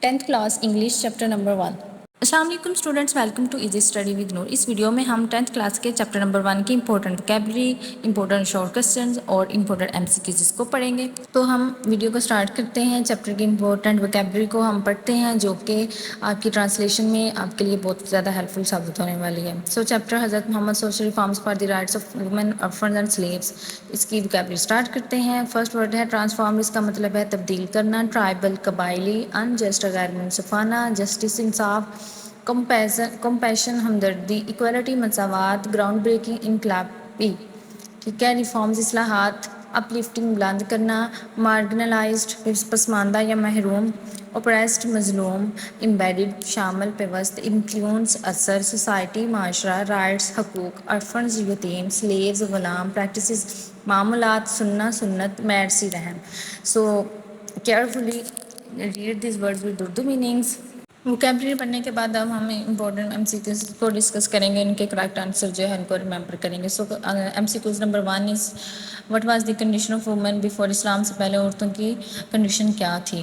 10th class English chapter number 1. السلام علیکم students, welcome to easy study with Noor. اس video میں ہم 10th کلاس کے چیپٹر نمبر 1 کی important vocabulary, important short questions اور امپورٹنٹ ایم سی کیوز کو پڑھیں گے۔ تو ہم ویڈیو کو سٹارٹ کرتے ہیں۔ چیپٹر کی امپورٹنٹ وکیبلری کو ہم پڑھتے ہیں، جو کہ آپ کی ٹرانسلیشن میں آپ کے لیے بہت زیادہ ہیلپ فل ثابت ہونے والی ہے۔ چیپٹر حضرت Muhammad social reforms for the rights of women, orphans and slaves, اس کی وکیبلری سٹارٹ کرتے ہیں۔ فرسٹ ورڈ ہے ٹرانسفارم، اس کا مطلب ہے تبدیل کرنا، ٹرائبل قبائلی، انجسٹ غیر منصفانہ، جسٹس انصاف، کمپیشن ہمدردی، ایکوالٹی مساوات، گراؤنڈ بریکنگ انقلابی، ٹھیک ہے۔ ریفارمز اصلاحات، اپ لفٹنگ بلند کرنا، مارجنلائزڈ پسماندہ یا محروم، اوپریسڈ مظلوم، امبیڈڈ شامل پیوست، انفلوئنس اثر، سوسائٹی معاشرہ، رائٹس حقوق، آرفنز یتیم، سلیوز غلام، پریکٹسز معمولات، سننا سنت، میرسی رحم۔ So carefully read these words with Urdu meanings. Vocabulary پڑھنے کے بعد اب ہم امپورٹنٹ ایم سی کیوز کو ڈسکس کریں گے، ان کے کریکٹ آنسر جو ہے ان کو ریممبر کریں گے۔ So M C Qs number 1 is what was the condition of women before اسلام، سے پہلے عورتوں کی کنڈیشن کیا تھی؟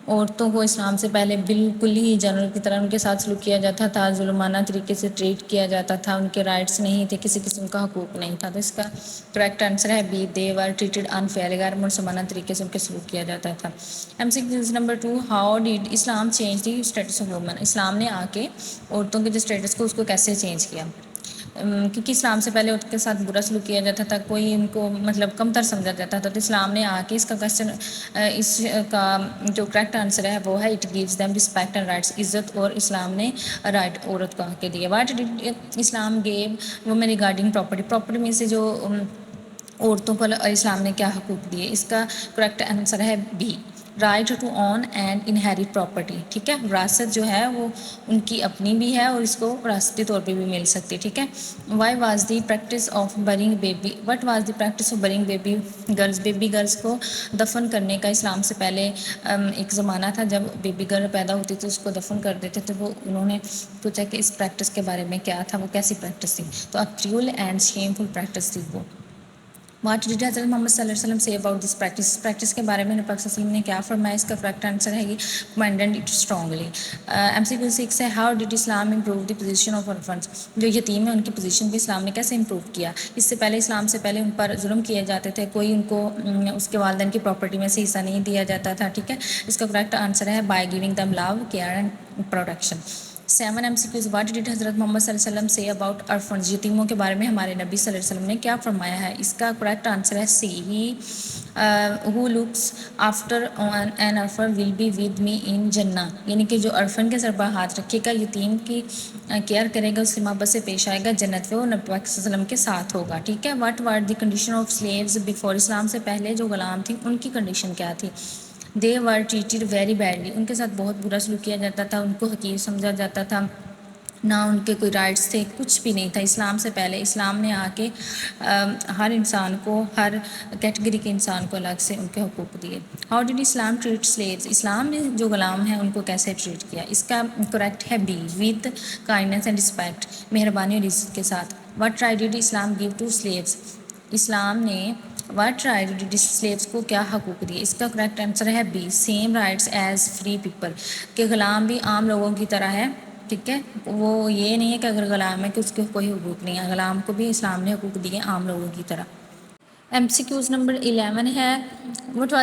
عورتوں کو اسلام سے پہلے بالکل ہی جانور کی طرح ان کے ساتھ سلوک کیا جاتا تھا، ظلمانہ طریقے سے ٹریٹ کیا جاتا تھا، ان کے رائٹس نہیں تھے، کسی قسم کا حقوق نہیں تھا۔ تو اس کا کریکٹ آنسر ہے be, they were treated unfairly, غیر منصفانہ طریقے سے ان کے سلوک کیا جاتا تھا۔ M C Qs number 2، how did Islam change the status of women, اسلام نے آ کے عورتوں کے جو اسٹیٹس کو اس کو کیسے چینج کیا؟ کیونکہ اسلام سے پہلے عورت کے ساتھ برا سلوک کیا جاتا تھا، کوئی ان کو مطلب کم تر سمجھا جاتا تھا۔ تو اسلام نے آ کے اس کا کوشچن، اس کا جو کریکٹ آنسر ہے وہ ہے it gives them respect and rights, عزت اور اسلام نے رائٹ عورت کو آ کے دیے۔ What did Islam give women regarding property, property میں سے جو عورتوں کو اسلام نے کیا حقوق دیے؟ اس کا کریکٹ آنسر ہے B, right to own and inherit property, ٹھیک ہے۔ وراثت جو ہے وہ ان کی اپنی بھی ہے اور اس کو وراثتی طور پہ بھی مل سکتی ہے، ٹھیک ہے۔ Y was the practice of bring baby, what was the practice of bring baby girls, baby girls کو دفن کرنے کا اسلام سے پہلے ایک زمانہ تھا جب بیبی گرل پیدا ہوتی تھی اس کو دفن کر دیتے تھے۔ وہ انہوں نے پوچھا کہ اس پریکٹس کے بارے میں کیا تھا، وہ کیسی پریکٹس تھی؟ تو اب کریول اینڈ شیمفل پریکٹس تھی وہ۔ واٹ ڈیڈ حضرت محمد صلی اللہ علیہ وسلم سے اباؤٹ دس پریکٹس، اس پریکٹس کے بارے میں نبی پاک صلی اللہ علیہ وسلم نے کیا فرمایا؟ اس کا کریکٹ آنسر ہے یہ کمینڈنڈ اٹ اسٹرانگلی۔ ایم سی کیو 6 ہے how did Islam improve the position of orphans, جو یتیم ہیں ان کی پوزیشن بھی اسلام نے کیسے امپروو کیا؟ اس سے پہلے اسلام سے پہلے ان پر ظلم کیے جاتے تھے، کوئی ان کو اس کے والدین کی پراپرٹی میں سے حصہ نہیں دیا جاتا تھا، ٹھیک ہے۔ اس کا کریکٹ آنسر ہے by giving them love, care and protection. 7 M C Qs, what did Hazrat Muhammad صلی اللہ علیہ وسلم سے اباؤٹ آرفنز، یتیموں کے بارے میں ہمارے نبی صلی اللہ علیہ وسلم نے کیا فرمایا ہے؟ اس کا کریکٹ آنسر ہے سی، who looks after an orphan will be with me in جنہ، یعنی کہ جو عرفن کے سر پر ہاتھ رکھے گا، یتیم کی کیئر کرے گا، اس سے محبت سے پیش آئے گا، جنت میں وہ نبی پاک صلی اللہ علیہ وسلم کے ساتھ ہوگا، ٹھیک ہے۔ What were the condition of slaves before, اسلام سے پہلے جو غلام تھیں ان کی کنڈیشن کیا تھی؟ دے ور ٹریٹڈ ویری بیڈلی، ان کے ساتھ بہت برا سلوک کیا جاتا تھا، ان کو حقیر سمجھا جاتا تھا، نہ ان کے کوئی رائٹس تھے، کچھ بھی نہیں تھا اسلام سے پہلے۔ اسلام نے آ کے ہر انسان کو، ہر کیٹیگری کے انسان کو الگ سے ان کے حقوق دیے۔ How did Islam treat slaves, اسلام نے جو غلام ہیں ان کو کیسے ٹریٹ کیا؟ اس کا کریکٹ ہے B, with kindness and respect, مہربانی اور عزت کے ساتھ۔ What right did Islam give to slaves, اسلام نے واٹ رائٹ ڈیڈ سلیوز کو کیا حقوق دیے؟ اس کا کریکٹ آنسر ہے B, same rights as free people, کہ غلام بھی عام لوگوں کی طرح ہے، ٹھیک ہے۔ وہ یہ نہیں ہے کہ اگر غلام ہے کہ اس کے کوئی حقوق نہیں ہے، غلام کو بھی اسلام نے حقوق دیے عام لوگوں کی طرح۔ ایم سی کیوز نمبر 11 ہے what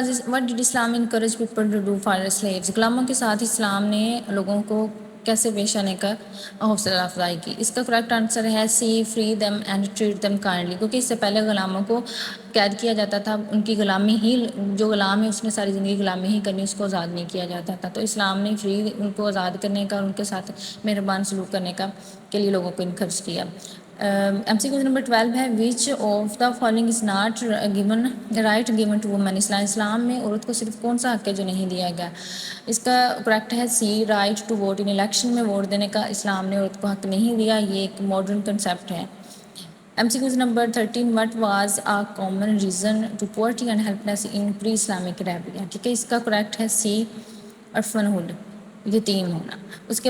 did Islam encourage people to do for slaves, غلاموں کے ساتھ اسلام نے لوگوں کو کیسے پیش آنے کا حوصلہ افزائی کی؟ اس کا کریکٹ آنسر ہے C, free them and treat them kindly, کیونکہ اس سے پہلے غلاموں کو قید کیا جاتا تھا، ان کی غلامی ہی، جو غلام ہے اس نے ساری زندگی غلامی ہی کرنی، اس کو آزاد نہیں کیا جاتا تھا۔ تو اسلام نے فری ان کو آزاد کرنے کا، ان کے ساتھ مہربان سلوک کرنے کا کے لیے لوگوں کو انکریج کیا۔ ایم سی کیوز نمبر 12 ہے which of the following is not given right given to women, اسلام میں عورت کو صرف کون سا حق ہے جو نہیں دیا گیا؟ اس کا کریکٹ ہے C, right to vote in election, میں ووٹ دینے کا اسلام نے عورت کو حق نہیں دیا، یہ ایک ماڈرن کنسیپٹ ہے۔ M C Qs number 13 what was a common reason to poverty and helpless in pre Islamic Arabia, ٹھیک ہے۔ اس کا کریکٹ ہے سی، عرفن ہوڈ، یتیم ہونا۔ اس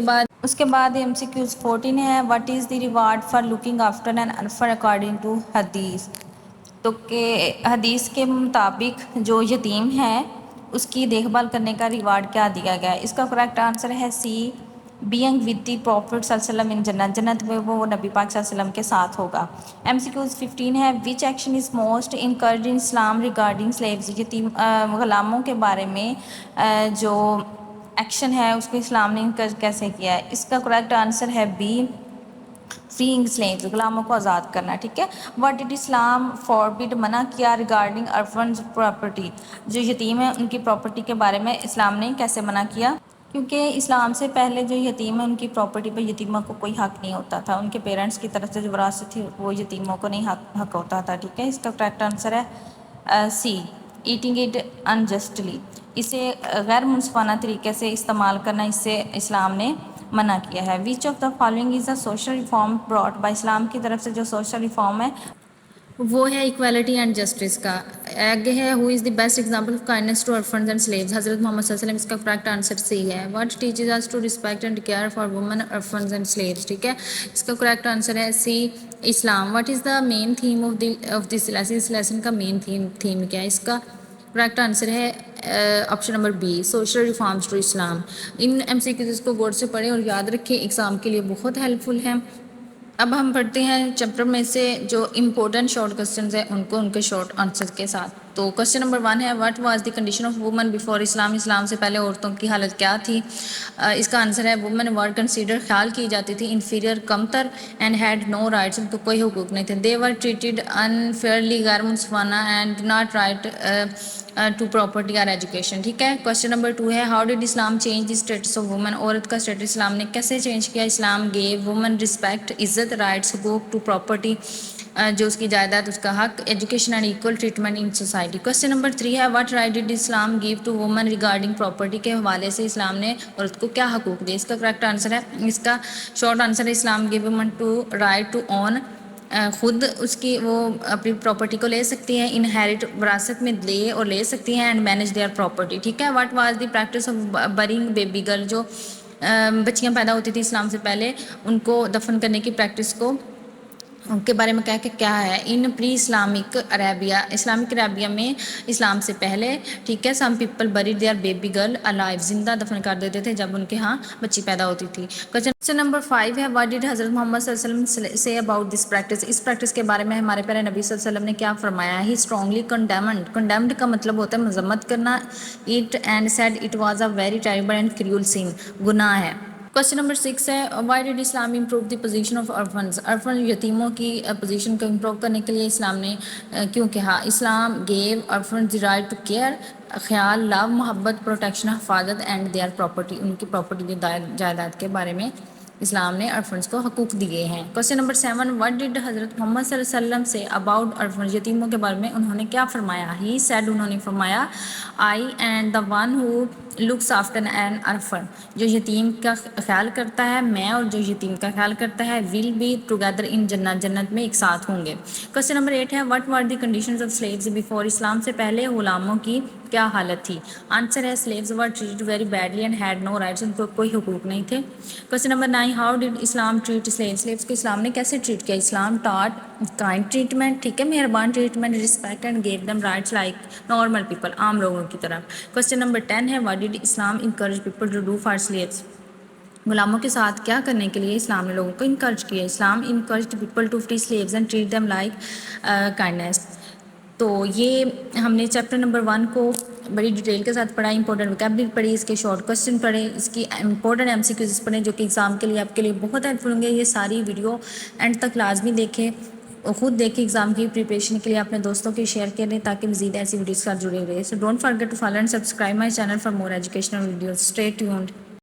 کے بعد ایم سی کیوز 14 ہے what is the reward for looking after an orphan according to حدیث، تو کہ حدیث کے مطابق جو یتیم ہے اس کی دیکھ بھال کرنے کا ریوارڈ کیا دیا گیا ہے؟ اس کا کریکٹ آنسر ہے سی، بینگ ود دی پروفٹ صلی اللہ علیہ وسلم ان جنت، جنت میں وہ نبی پاک صلی اللہ علیہ وسلم کے ساتھ ہوگا۔ ایم سی کیوز 15 ہے، which action is most encouraged in Islam regarding slaves, یتیم غلاموں کے بارے میں جو ایکشن ہے اس کو اسلام نے انکرج کیسے کیا ہے؟ اس کا کریکٹ آنسر ہے بی، فریئنگ سلیوز، غلاموں کو آزاد کرنا، ٹھیک ہے۔ واٹ ڈڈ اسلام فوربڈ، منع کیا، ریگارڈنگ ارفنز پراپرٹی، جو یتیم ہیں ان کی پراپرٹی کے بارے میں اسلام نے کیسے منع کیا؟ کیونکہ اسلام سے پہلے جو یتیم ہیں ان کی پراپرٹی پہ یتیموں کو کوئی حق نہیں ہوتا تھا، ان کے پیرنٹس کی طرف سے جو وراثت تھی وہ یتیموں کو نہیں حق ہوتا تھا، ٹھیک ہے۔ اس کا کریکٹ آنسر ہے سی، ایٹنگ اٹ انجسٹلی، اسے غیر منصفانہ طریقے سے استعمال کرنا، اس سے اسلام نے منع کیا ہے۔ Which of the following is a social reform brought by, Islam کی طرف سے جو سوشل ریفارم ہے وہ ہے ایکویلٹی اینڈ جسٹس کا۔ آگے ہے who is the best example of kindness to orphans and slaves، حضرت محمد صلی اللہ علیہ وسلم، اس کا کریکٹ آنسر سی ہے۔ What teaches us to respect and care for women, orphans and slaves، ٹھیک ہے۔ اس کا کریکٹ آنسر ہے C, Islam. What is the main theme of this lesson, اس لیسن کا مین تھیم کیا ہے؟ اس کا کریکٹ آنسر ہے option number B, social reforms to Islam. ان ایم سی کیوز کو غور سے پڑھیں اور یاد رکھیں، ایگزام کے لیے بہت ہیلپ فل ہیں۔ اب ہم پڑھتے ہیں چیپٹر میں سے جو امپورٹنٹ شارٹ کوسچنز ہیں ان کے شارٹ آنسر کے ساتھ۔ تو کوسچن نمبر 1 ہے، what was the condition of women before Islam, Islam سے پہلے عورتوں کی حالت کیا تھی؟ اس کا آنسر ہے وومن ور کنسیڈر، خیال کی جاتی تھی، انفیریئر، کمتر، اینڈ ہیڈ نو رائٹس، ان کو کوئی حقوق نہیں تھے۔ دے ور ٹریٹڈ انفیئرلی، غیر منصفانہ، and not right to property اور ایجوکیشن، ٹھیک ہے۔ کوسچن نمبر 2 ہے، how did Islam change the status of women, عورت کا اسٹیٹس اسلام نے کیسے چینج کیا؟ اسلام گیو وومن رسپیکٹ، عزت، رائٹس، حقوق، ٹو پراپرٹی، جو اس کی جائیداد، اس کا حق، education and equal treatment in society. Question number 3 ہے، what right did Islam give to women regarding property, کے حوالے سے اسلام نے عورت کو کیا حقوق دیے؟ اس کا کریکٹ آنسر ہے، اس کا شارٹ آنسر ہے Islam give women to right to own, خود اس کی وہ اپنی پراپرٹی کو لے سکتی ہیں، انہیریٹ، وراثت میں لے سکتی ہیں، اینڈ مینیج دیئر پراپرٹی، ٹھیک ہے۔ What was the practice of برینگ baby girl, جو بچیاں پیدا ہوتی تھی اسلام سے پہلے ان کو دفن کرنے کی پریکٹس کو کے بارے میں کیا ہے؟ In pre Islamic Arabia, Islamic Arabia میں اسلام سے پہلے، ٹھیک ہے، some people buried their baby girl alive, زندہ دفن کر دیتے تھے جب ان کے ہاں بچی پیدا ہوتی تھی۔ کوسچن نمبر 5 ہے، واٹ ڈیڈ حضرت محمد صلی اللہ علیہ وسلم سے اباؤٹ دس پریکٹس، اس پریکٹس کے بارے میں ہمارے پیارے نبی صلی اللہ علیہ وسلم نے کیا فرمایا؟ ہی اسٹرانگلی کنڈیمڈ کا مطلب ہوتا ہے مذمت کرنا، it and said it was a very terrible and cruel sin, گناہ ہے۔ کوسچن نمبر 6 ہے، why did Islam improve the position of orphans، یتیموں کی پوزیشن کو امپروو کرنے کے لیے اسلام نے کیوں کہا؟ Islam gave orphans the right to care, خیال، لو، محبت، پروٹیکشن، حفاظت، اینڈ دیئر پراپرٹی، ان کی پراپرٹی کی جائیداد کے بارے میں اسلام نے orphans کو حقوق دیے ہیں۔ Question number 7، what did Hazrat Muhammad صلی اللہ علیہ وسلم سے اباؤٹ orphans، یتیموں کے بارے میں انہوں نے کیا فرمایا؟ ہی سیڈ، انہوں نے فرمایا، I and the one who looks after an orphan، جو یتیم کا خیال کرتا ہے، میں اور جو یتیم کا خیال کرتا ہے، ول بی ٹوگیدر ان جنت، جنت میں ایک ساتھ ہوں گے۔ کوسچن نمبر 8 ہے، what were the conditions of slaves before اسلام، سے پہلے غلاموں کی کیا حالت تھی؟ آنسر ہے slaves were treated very badly and had no rights, ان کو کوئی حقوق نہیں تھے۔ Question number 9، how did Islam treat slaves, slaves کو اسلام نے کیسے ٹریٹ کیا؟ اسلام ٹاٹ کائنڈ ٹریٹمنٹ، ٹھیک ہے، مہربان treatment, respect, and give them rights like normal people, عام لوگوں کی طرح۔ کوسچن نمبر 10 ہے، what did Islam encourage people to do for slaves, غلاموں کے ساتھ کیا کرنے کے لیے اسلام نے لوگوں کو انکریج کیا؟ Islam encouraged people to free slaves and treat them like kindness. تو یہ ہم نے چیپٹر نمبر 1 کو بڑی ڈیٹیل کے ساتھ پڑھا، امپورٹنٹ وکیبلری پڑھی، اس کے شارٹ کوسچن پڑھے، اس کی امپورٹنٹ ایم سی کیوز پڑھیں جو کہ ایگزام کے لیے آپ کے لیے بہت ہیلپ فل ہوں گے۔ یہ ساری ویڈیو اینڈ تک لازمی دیکھیں، خود دیکھیں، ایگزام کی پریپریشن کے لیے اپنے دوستوں کے شیئر کریں تاکہ مزید ایسی ویڈیوز کے ساتھ جڑے رہے۔ So don't forget to follow and subscribe my channel for more educational videos, stay tuned.